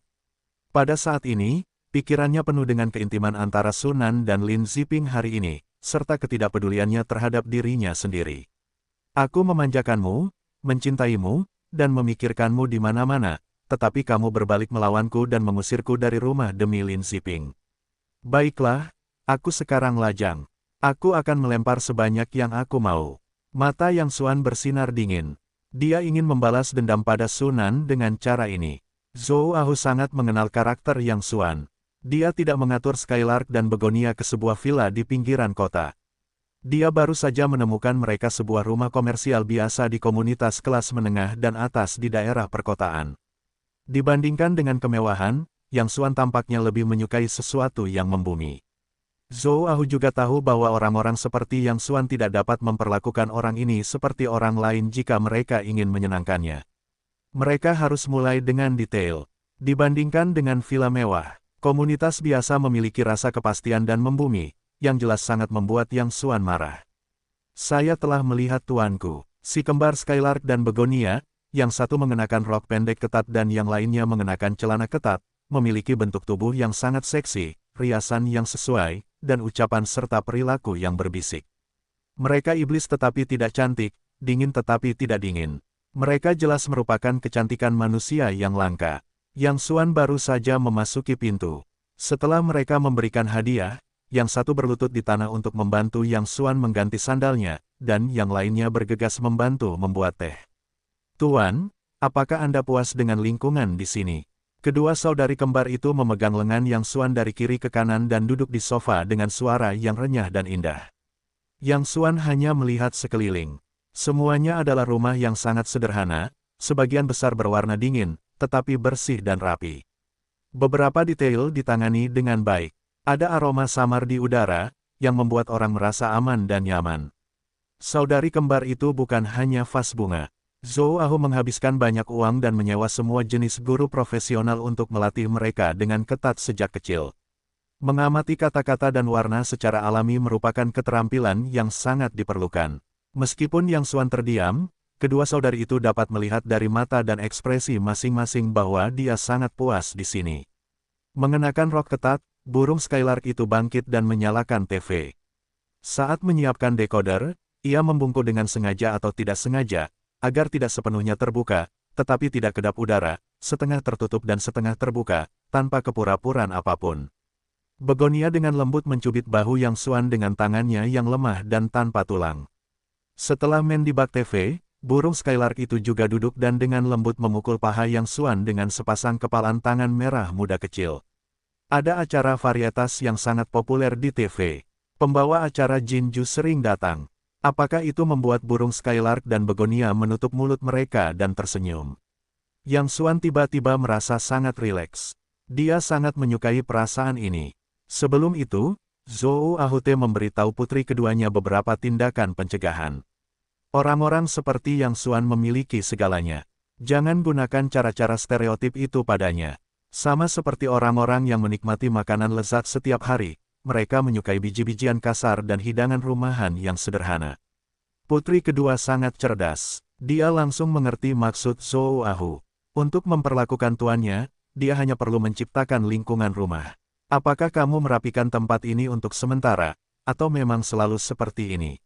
Pada saat ini, pikirannya penuh dengan keintiman antara Sunan dan Lin Ziping hari ini, serta ketidakpeduliannya terhadap dirinya sendiri. Aku memanjakanmu, mencintaimu, dan memikirkanmu di mana-mana, tetapi kamu berbalik melawanku dan mengusirku dari rumah demi Lin Ziping. Baiklah, aku sekarang lajang. Aku akan melempar sebanyak yang aku mau. Mata Yang Xuan bersinar dingin. Dia ingin membalas dendam pada Sunan dengan cara ini. Zhou Ahu sangat mengenal karakter Yang Xuan. Dia tidak mengatur Skylark dan Begonia ke sebuah villa di pinggiran kota. Dia baru saja menemukan mereka sebuah rumah komersial biasa di komunitas kelas menengah dan atas di daerah perkotaan. Dibandingkan dengan kemewahan, Yang Xuan tampaknya lebih menyukai sesuatu yang membumi. Zhou Ahu juga tahu bahwa orang-orang seperti Yang Xuan tidak dapat memperlakukan orang ini seperti orang lain jika mereka ingin menyenangkannya. Mereka harus mulai dengan detail. Dibandingkan dengan villa mewah, komunitas biasa memiliki rasa kepastian dan membumi, yang jelas sangat membuat Yang Xuan marah. Saya telah melihat tuanku, si kembar Skylark dan Begonia, yang satu mengenakan rok pendek ketat dan yang lainnya mengenakan celana ketat, memiliki bentuk tubuh yang sangat seksi, riasan yang sesuai, dan ucapan serta perilaku yang berbisik. Mereka iblis tetapi tidak cantik, dingin tetapi tidak dingin. Mereka jelas merupakan kecantikan manusia yang langka. Yang Xuan baru saja memasuki pintu. Setelah mereka memberikan hadiah, yang satu berlutut di tanah untuk membantu Yang Xuan mengganti sandalnya, dan yang lainnya bergegas membantu membuat teh. Tuan, apakah Anda puas dengan lingkungan di sini? Kedua saudari kembar itu memegang lengan Yang Xuan dari kiri ke kanan dan duduk di sofa dengan suara yang renyah dan indah. Yang Xuan hanya melihat sekeliling. Semuanya adalah rumah yang sangat sederhana, sebagian besar berwarna dingin, tetapi bersih dan rapi. Beberapa detail ditangani dengan baik. Ada aroma samar di udara, yang membuat orang merasa aman dan nyaman. Saudari kembar itu bukan hanya vas bunga. Zhou Ahu menghabiskan banyak uang dan menyewa semua jenis guru profesional untuk melatih mereka dengan ketat sejak kecil. Mengamati kata-kata dan warna secara alami merupakan keterampilan yang sangat diperlukan. Meskipun Yang Xuan terdiam, kedua saudari itu dapat melihat dari mata dan ekspresi masing-masing bahwa dia sangat puas di sini. Mengenakan rok ketat, burung Skylark itu bangkit dan menyalakan TV. Saat menyiapkan decoder, ia membungkuk dengan sengaja atau tidak sengaja, agar tidak sepenuhnya terbuka, tetapi tidak kedap udara, setengah tertutup dan setengah terbuka, tanpa kepura-puraan apapun. Begonia dengan lembut mencubit bahu Yang Xuan dengan tangannya yang lemah dan tanpa tulang. Setelah main di bak TV, burung Skylark itu juga duduk dan dengan lembut memukul paha Yang Xuan dengan sepasang kepalan tangan merah muda kecil. Ada acara varietas yang sangat populer di TV. Pembawa acara Jinju sering datang. Apakah itu membuat burung Skylark dan Begonia menutup mulut mereka dan tersenyum? Yang Xuan tiba-tiba merasa sangat rileks. Dia sangat menyukai perasaan ini. Sebelum itu, Zhou Ahute memberitahu putri keduanya beberapa tindakan pencegahan. Orang-orang seperti Yang Xuan memiliki segalanya. Jangan gunakan cara-cara stereotip itu padanya. Sama seperti orang-orang yang menikmati makanan lezat setiap hari, mereka menyukai biji-bijian kasar dan hidangan rumahan yang sederhana. Putri kedua sangat cerdas. Dia langsung mengerti maksud Zhou Ahu. Untuk memperlakukan tuannya, dia hanya perlu menciptakan lingkungan rumah. Apakah kamu merapikan tempat ini untuk sementara, atau memang selalu seperti ini?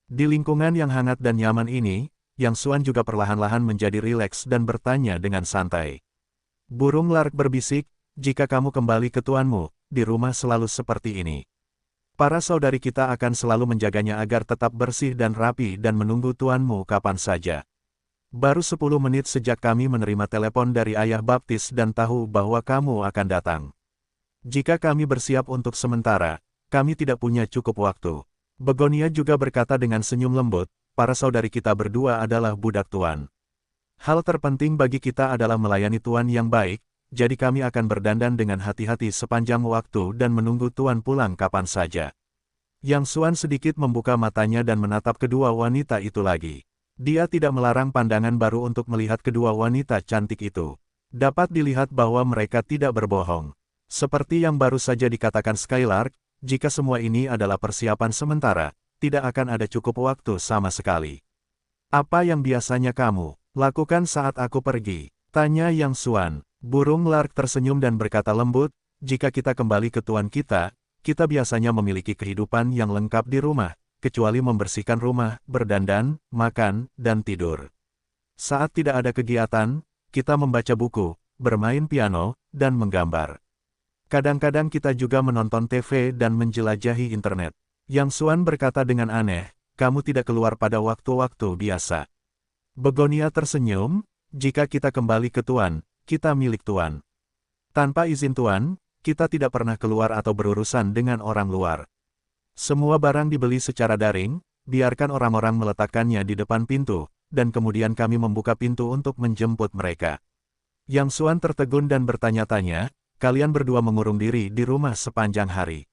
Di lingkungan yang hangat dan nyaman ini, Yang Xuan juga perlahan-lahan menjadi rileks dan bertanya dengan santai. Burung Lark berbisik, jika kamu kembali ke tuanmu, di rumah selalu seperti ini. Para saudari kita akan selalu menjaganya agar tetap bersih dan rapi dan menunggu tuanmu kapan saja. Baru 10 menit sejak kami menerima telepon dari ayah baptis dan tahu bahwa kamu akan datang. Jika kami bersiap untuk sementara, kami tidak punya cukup waktu. Begonia juga berkata dengan senyum lembut, para saudari kita berdua adalah budak tuan. Hal terpenting bagi kita adalah melayani tuan yang baik, jadi kami akan berdandan dengan hati-hati sepanjang waktu dan menunggu tuan pulang kapan saja. Yang Xuan sedikit membuka matanya dan menatap kedua wanita itu lagi. Dia tidak melarang pandangan baru untuk melihat kedua wanita cantik itu. Dapat dilihat bahwa mereka tidak berbohong. Seperti yang baru saja dikatakan Skylark, jika semua ini adalah persiapan sementara, tidak akan ada cukup waktu sama sekali. Apa yang biasanya kamu lakukan saat aku pergi? Tanya Yang Xuan. Burung Lark tersenyum dan berkata lembut, jika kita kembali ke tuan kita biasanya memiliki kehidupan yang lengkap di rumah, kecuali membersihkan rumah, berdandan, makan, dan tidur. Saat tidak ada kegiatan, kita membaca buku, bermain piano, dan menggambar. Kadang-kadang kita juga menonton TV dan menjelajahi internet. Yang Xuan berkata dengan aneh, kamu tidak keluar pada waktu-waktu biasa. Begonia tersenyum, jika kita kembali ke tuan, kita milik tuan. Tanpa izin tuan, kita tidak pernah keluar atau berurusan dengan orang luar. Semua barang dibeli secara daring, biarkan orang-orang meletakkannya di depan pintu, dan kemudian kami membuka pintu untuk menjemput mereka. Yang Xuan tertegun dan bertanya-tanya, kalian berdua mengurung diri di rumah sepanjang hari.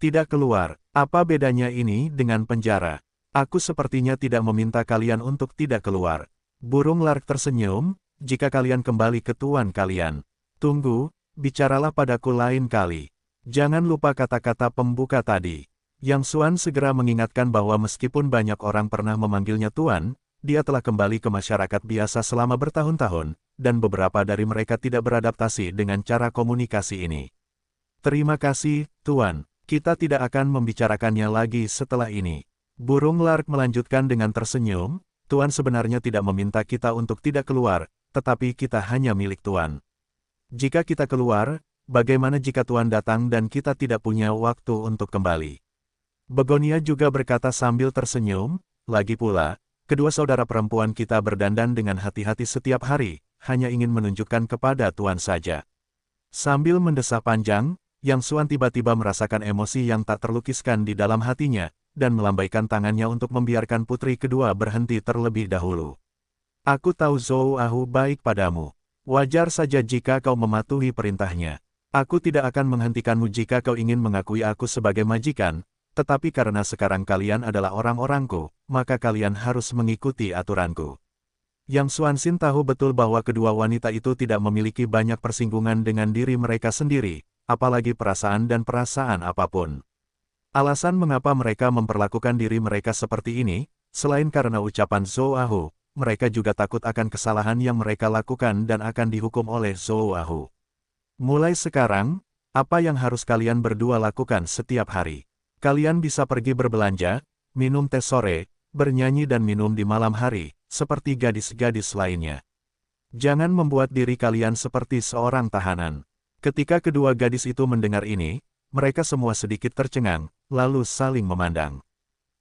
Tidak keluar, apa bedanya ini dengan penjara? Aku sepertinya tidak meminta kalian untuk tidak keluar. Burung Lark tersenyum, jika kalian kembali ke tuan kalian. Tunggu, bicaralah padaku lain kali. Jangan lupa kata-kata pembuka tadi. Yang Xuan segera mengingatkan bahwa meskipun banyak orang pernah memanggilnya tuan, dia telah kembali ke masyarakat biasa selama bertahun-tahun, dan beberapa dari mereka tidak beradaptasi dengan cara komunikasi ini. Terima kasih, tuan. Kita tidak akan membicarakannya lagi setelah ini. Burung Lark melanjutkan dengan tersenyum, tuan sebenarnya tidak meminta kita untuk tidak keluar, tetapi kita hanya milik tuan. Jika kita keluar, bagaimana jika tuan datang dan kita tidak punya waktu untuk kembali? Begonia juga berkata sambil tersenyum, lagi pula, kedua saudara perempuan kita berdandan dengan hati-hati setiap hari, hanya ingin menunjukkan kepada tuan saja. Sambil mendesah panjang, Yang Xuan tiba-tiba merasakan emosi yang tak terlukiskan di dalam hatinya, dan melambaikan tangannya untuk membiarkan putri kedua berhenti terlebih dahulu. Aku tahu Zhou Ahu baik padamu. Wajar saja jika kau mematuhi perintahnya. Aku tidak akan menghentikanmu jika kau ingin mengakui aku sebagai majikan, tetapi karena sekarang kalian adalah orang-orangku, maka kalian harus mengikuti aturanku. Yang Xuanxin tahu betul bahwa kedua wanita itu tidak memiliki banyak persinggungan dengan diri mereka sendiri, apalagi perasaan dan perasaan apapun. Alasan mengapa mereka memperlakukan diri mereka seperti ini, selain karena ucapan Zhou Ahu, mereka juga takut akan kesalahan yang mereka lakukan dan akan dihukum oleh Zhou Ahu. Mulai sekarang, apa yang harus kalian berdua lakukan setiap hari? Kalian bisa pergi berbelanja, minum teh sore, bernyanyi dan minum di malam hari, seperti gadis-gadis lainnya. Jangan membuat diri kalian seperti seorang tahanan. Ketika kedua gadis itu mendengar ini, mereka semua sedikit tercengang, lalu saling memandang.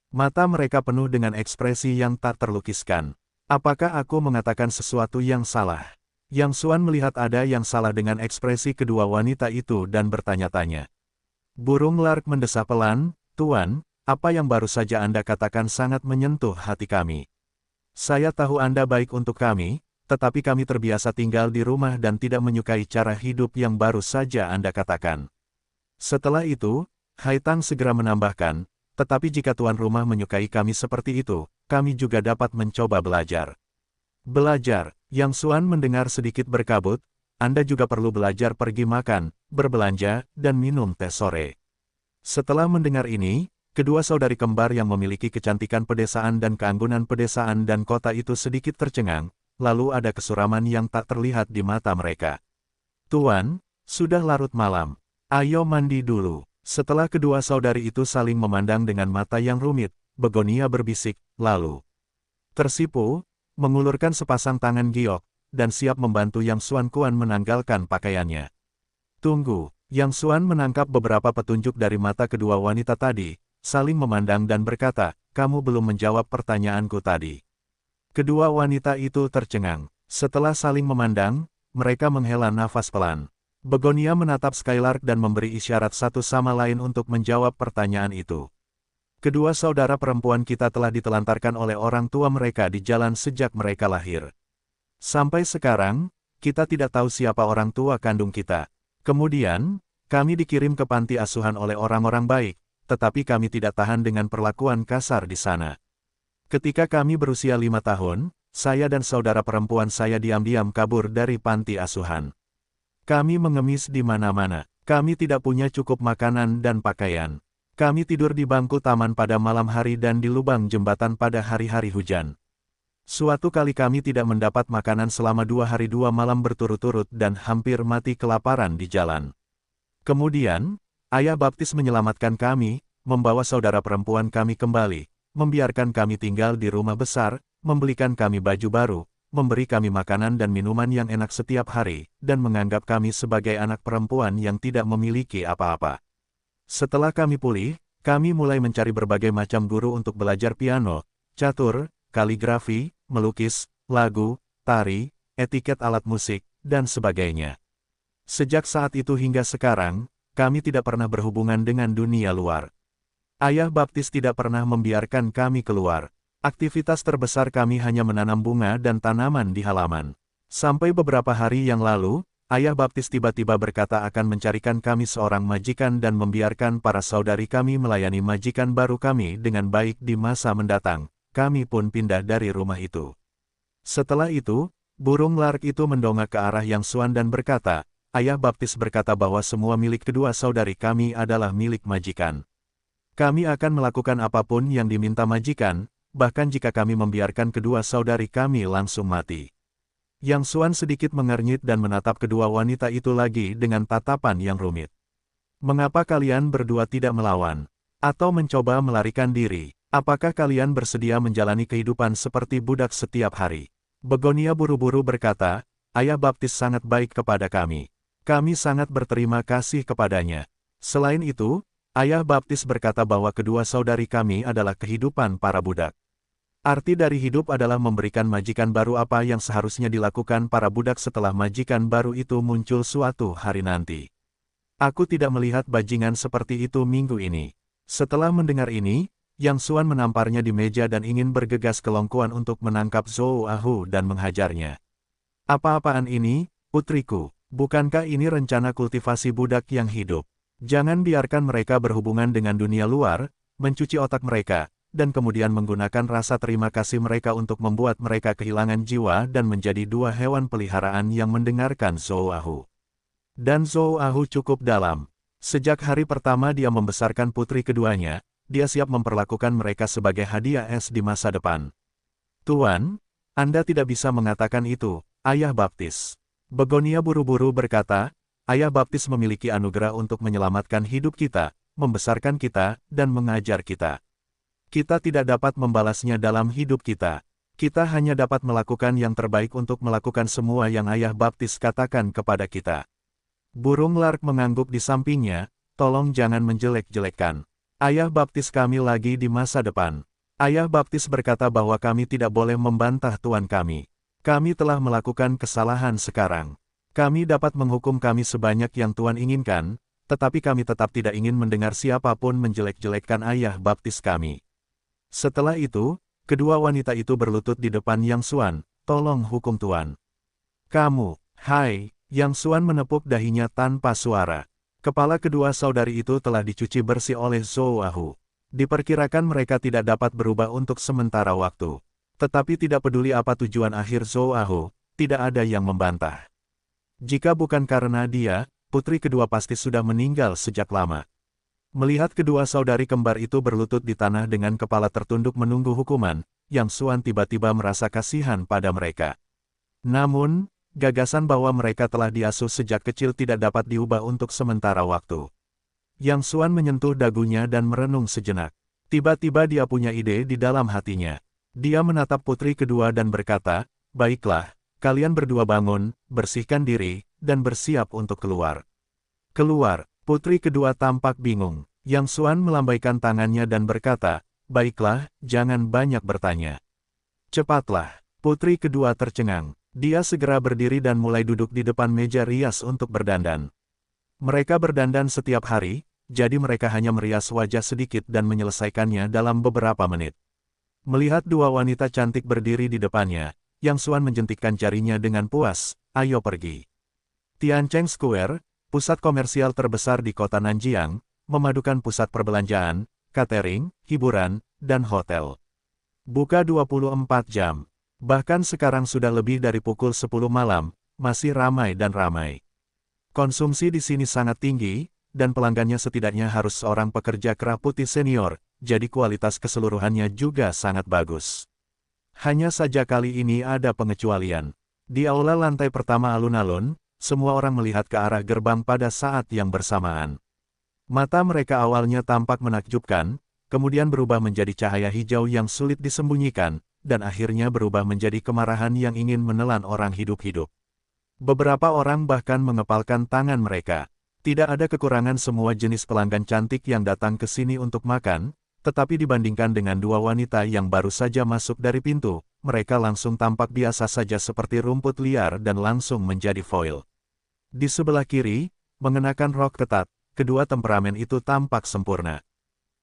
Mata mereka penuh dengan ekspresi yang tak terlukiskan. Apakah aku mengatakan sesuatu yang salah? Yang Xuan melihat ada yang salah dengan ekspresi kedua wanita itu dan bertanya-tanya. Burung Lark mendesah pelan, Tuan, apa yang baru saja Anda katakan sangat menyentuh hati kami. Saya tahu Anda baik untuk kami, tetapi kami terbiasa tinggal di rumah dan tidak menyukai cara hidup yang baru saja Anda katakan. Setelah itu, Haitang segera menambahkan, tetapi jika tuan rumah menyukai kami seperti itu, kami juga dapat mencoba belajar. Belajar, Yang Xuan mendengar sedikit berkabut, Anda juga perlu belajar pergi makan, berbelanja, dan minum teh sore. Setelah mendengar ini, kedua saudari kembar yang memiliki kecantikan pedesaan dan keanggunan pedesaan dan kota itu sedikit tercengang, lalu ada kesuraman yang tak terlihat di mata mereka. Tuan, sudah larut malam. Ayo mandi dulu. Setelah kedua saudari itu saling memandang dengan mata yang rumit, Begonia berbisik, lalu tersipu, mengulurkan sepasang tangan giok, dan siap membantu Yang Xuan Kuan menanggalkan pakaiannya. Tunggu, Yang Xuan menangkap beberapa petunjuk dari mata kedua wanita tadi, saling memandang dan berkata, kamu belum menjawab pertanyaanku tadi. Kedua wanita itu tercengang. Setelah saling memandang, mereka menghela nafas pelan. Begonia menatap Skylark dan memberi isyarat satu sama lain untuk menjawab pertanyaan itu. Kedua saudara perempuan kita telah ditelantarkan oleh orang tua mereka di jalan sejak mereka lahir. Sampai sekarang, kita tidak tahu siapa orang tua kandung kita. Kemudian, kami dikirim ke panti asuhan oleh orang-orang baik, tetapi kami tidak tahan dengan perlakuan kasar di sana. Ketika kami berusia 5 tahun, saya dan saudara perempuan saya diam-diam kabur dari panti asuhan. Kami mengemis di mana-mana. Kami tidak punya cukup makanan dan pakaian. Kami tidur di bangku taman pada malam hari dan di lubang jembatan pada hari-hari hujan. Suatu kali kami tidak mendapat makanan selama 2 hari 2 malam berturut-turut dan hampir mati kelaparan di jalan. Kemudian, Ayah Baptis menyelamatkan kami, membawa saudara perempuan kami kembali, membiarkan kami tinggal di rumah besar, membelikan kami baju baru, memberi kami makanan dan minuman yang enak setiap hari, dan menganggap kami sebagai anak perempuan yang tidak memiliki apa-apa. Setelah kami pulih, kami mulai mencari berbagai macam guru untuk belajar piano, catur, kaligrafi, melukis, lagu, tari, etiket alat musik, dan sebagainya. Sejak saat itu hingga sekarang, kami tidak pernah berhubungan dengan dunia luar. Ayah Baptis tidak pernah membiarkan kami keluar. Aktivitas terbesar kami hanya menanam bunga dan tanaman di halaman. Sampai beberapa hari yang lalu, Ayah Baptis tiba-tiba berkata akan mencarikan kami seorang majikan dan membiarkan para saudari kami melayani majikan baru kami dengan baik di masa mendatang. Kami pun pindah dari rumah itu. Setelah itu, burung lark itu mendongak ke arah Yang Xuan dan berkata, Ayah Baptis berkata bahwa semua milik kedua saudari kami adalah milik majikan. Kami akan melakukan apapun yang diminta majikan, bahkan jika kami membiarkan kedua saudari kami langsung mati. Yang Xuan sedikit mengernyit dan menatap kedua wanita itu lagi dengan tatapan yang rumit. Mengapa kalian berdua tidak melawan? Atau mencoba melarikan diri? Apakah kalian bersedia menjalani kehidupan seperti budak setiap hari? Begonia buru-buru berkata, Ayah Baptis sangat baik kepada kami. Kami sangat berterima kasih kepadanya. Selain itu, Ayah Baptis berkata bahwa kedua saudari kami adalah kehidupan para budak. Arti dari hidup adalah memberikan majikan baru apa yang seharusnya dilakukan para budak setelah majikan baru itu muncul suatu hari nanti. Aku tidak melihat bajingan seperti itu minggu ini. Setelah mendengar ini, Yang Xuan menamparnya di meja dan ingin bergegas ke Long Quan untuk menangkap Zhou Ahu dan menghajarnya. Apa-apaan ini, putriku? Bukankah ini rencana kultivasi budak yang hidup? Jangan biarkan mereka berhubungan dengan dunia luar, mencuci otak mereka, dan kemudian menggunakan rasa terima kasih mereka untuk membuat mereka kehilangan jiwa dan menjadi dua hewan peliharaan yang mendengarkan Zhou Ahu. Dan Zhou Ahu cukup dalam. Sejak hari pertama dia membesarkan putri keduanya, dia siap memperlakukan mereka sebagai hadiah es di masa depan. Tuan, Anda tidak bisa mengatakan itu, Ayah Baptis. Begonia buru-buru berkata, Ayah Baptis memiliki anugerah untuk menyelamatkan hidup kita, membesarkan kita, dan mengajar kita. Kita tidak dapat membalasnya dalam hidup kita. Kita hanya dapat melakukan yang terbaik untuk melakukan semua yang Ayah Baptis katakan kepada kita. Burung lark mengangguk di sampingnya, tolong jangan menjelek-jelekkan. Ayah Baptis kami lagi di masa depan. Ayah Baptis berkata bahwa kami tidak boleh membantah Tuan kami. Kami telah melakukan kesalahan sekarang. Kami dapat menghukum kami sebanyak yang Tuan inginkan, tetapi kami tetap tidak ingin mendengar siapapun menjelek-jelekkan ayah baptis kami. Setelah itu, kedua wanita itu berlutut di depan Yang Xuan, tolong hukum Tuan. Kamu, hai, Yang Xuan menepuk dahinya tanpa suara. Kepala kedua saudari itu telah dicuci bersih oleh Zhou Ahu. Diperkirakan mereka tidak dapat berubah untuk sementara waktu. Tetapi tidak peduli apa tujuan akhir Zhou Ahu, tidak ada yang membantah. Jika bukan karena dia, putri kedua pasti sudah meninggal sejak lama. Melihat kedua saudari kembar itu berlutut di tanah dengan kepala tertunduk menunggu hukuman, Yang Xuan tiba-tiba merasa kasihan pada mereka. Namun, gagasan bahwa mereka telah diasuh sejak kecil tidak dapat diubah untuk sementara waktu. Yang Xuan menyentuh dagunya dan merenung sejenak. Tiba-tiba dia punya ide di dalam hatinya. Dia menatap putri kedua dan berkata, "Baiklah, kalian berdua bangun, bersihkan diri, dan bersiap untuk keluar." Keluar, putri kedua tampak bingung. Yang Xuan melambaikan tangannya dan berkata, "Baiklah, jangan banyak bertanya." "Cepatlah." Putri kedua tercengang. Dia segera berdiri dan mulai duduk di depan meja rias untuk berdandan. Mereka berdandan setiap hari, jadi mereka hanya merias wajah sedikit dan menyelesaikannya dalam beberapa menit. Melihat dua wanita cantik berdiri di depannya, Yang Xuan menjentikkan jarinya dengan puas, "Ayo pergi." Tiancheng Square, pusat komersial terbesar di kota Nanjiang, memadukan pusat perbelanjaan, catering, hiburan, dan hotel. Buka 24 jam. Bahkan sekarang sudah lebih dari pukul 10 malam, masih ramai dan ramai. Konsumsi di sini sangat tinggi, dan pelanggannya setidaknya harus seorang pekerja kerah putih senior, jadi kualitas keseluruhannya juga sangat bagus. Hanya saja kali ini ada pengecualian. Di aula lantai pertama alun-alun, semua orang melihat ke arah gerbang pada saat yang bersamaan. Mata mereka awalnya tampak menakjubkan, kemudian berubah menjadi cahaya hijau yang sulit disembunyikan, dan akhirnya berubah menjadi kemarahan yang ingin menelan orang hidup-hidup. Beberapa orang bahkan mengepalkan tangan mereka. Tidak ada kekurangan semua jenis pelanggan cantik yang datang ke sini untuk makan, tetapi dibandingkan dengan dua wanita yang baru saja masuk dari pintu, mereka langsung tampak biasa saja seperti rumput liar dan langsung menjadi foil. Di sebelah kiri, mengenakan rok ketat, kedua temperamen itu tampak sempurna.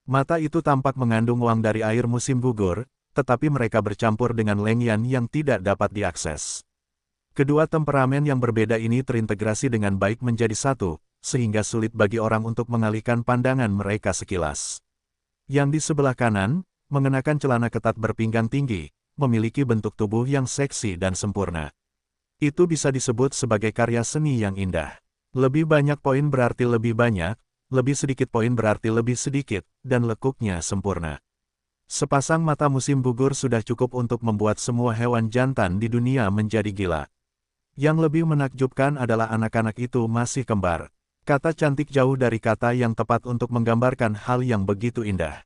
Mata itu tampak mengandung uang dari air musim gugur, tetapi mereka bercampur dengan lengyan yang tidak dapat diakses. Kedua temperamen yang berbeda ini terintegrasi dengan baik menjadi satu, sehingga sulit bagi orang untuk mengalihkan pandangan mereka sekilas. Yang di sebelah kanan, mengenakan celana ketat berpinggang tinggi, memiliki bentuk tubuh yang seksi dan sempurna. Itu bisa disebut sebagai karya seni yang indah. Lebih banyak poin berarti lebih banyak, lebih sedikit poin berarti lebih sedikit, dan lekuknya sempurna. Sepasang mata musim gugur sudah cukup untuk membuat semua hewan jantan di dunia menjadi gila. Yang lebih menakjubkan adalah anak-anak itu masih kembar. Kata cantik jauh dari kata yang tepat untuk menggambarkan hal yang begitu indah.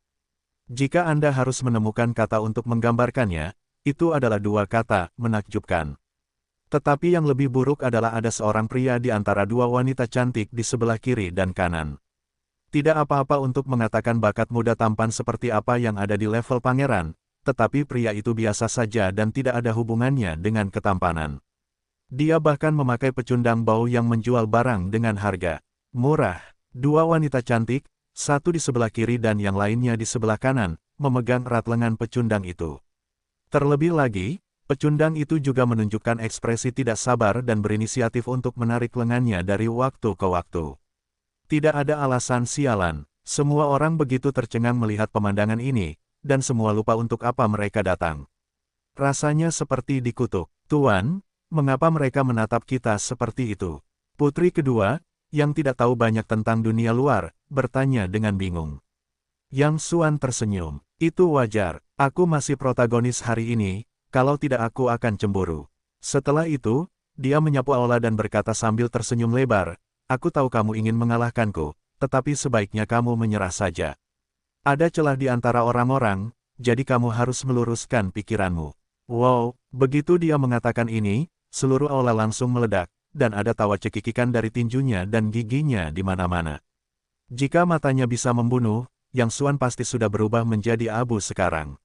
Jika Anda harus menemukan kata untuk menggambarkannya, itu adalah dua kata, menakjubkan. Tetapi yang lebih buruk adalah ada seorang pria di antara dua wanita cantik di sebelah kiri dan kanan. Tidak apa-apa untuk mengatakan bakat muda tampan seperti apa yang ada di level pangeran, tetapi pria itu biasa saja dan tidak ada hubungannya dengan ketampanan. Dia bahkan memakai pecundang bau yang menjual barang dengan harga murah. Dua wanita cantik, satu di sebelah kiri dan yang lainnya di sebelah kanan, memegang erat lengan pecundang itu. Terlebih lagi, pecundang itu juga menunjukkan ekspresi tidak sabar dan berinisiatif untuk menarik lengannya dari waktu ke waktu. Tidak ada alasan sialan, semua orang begitu tercengang melihat pemandangan ini, dan semua lupa untuk apa mereka datang. Rasanya seperti dikutuk. "Tuan, mengapa mereka menatap kita seperti itu?" Putri kedua, yang tidak tahu banyak tentang dunia luar, bertanya dengan bingung. Yang Xuan tersenyum. "Itu wajar, aku masih protagonis hari ini, kalau tidak aku akan cemburu." Setelah itu, dia menyapu aula dan berkata sambil tersenyum lebar, "Aku tahu kamu ingin mengalahkanku, tetapi sebaiknya kamu menyerah saja. Ada celah di antara orang-orang, jadi kamu harus meluruskan pikiranmu." Wow, begitu dia mengatakan ini, seluruh aula langsung meledak, dan ada tawa cekikikan dari tinjunya dan giginya di mana-mana. Jika matanya bisa membunuh, Yang Xuan pasti sudah berubah menjadi abu sekarang.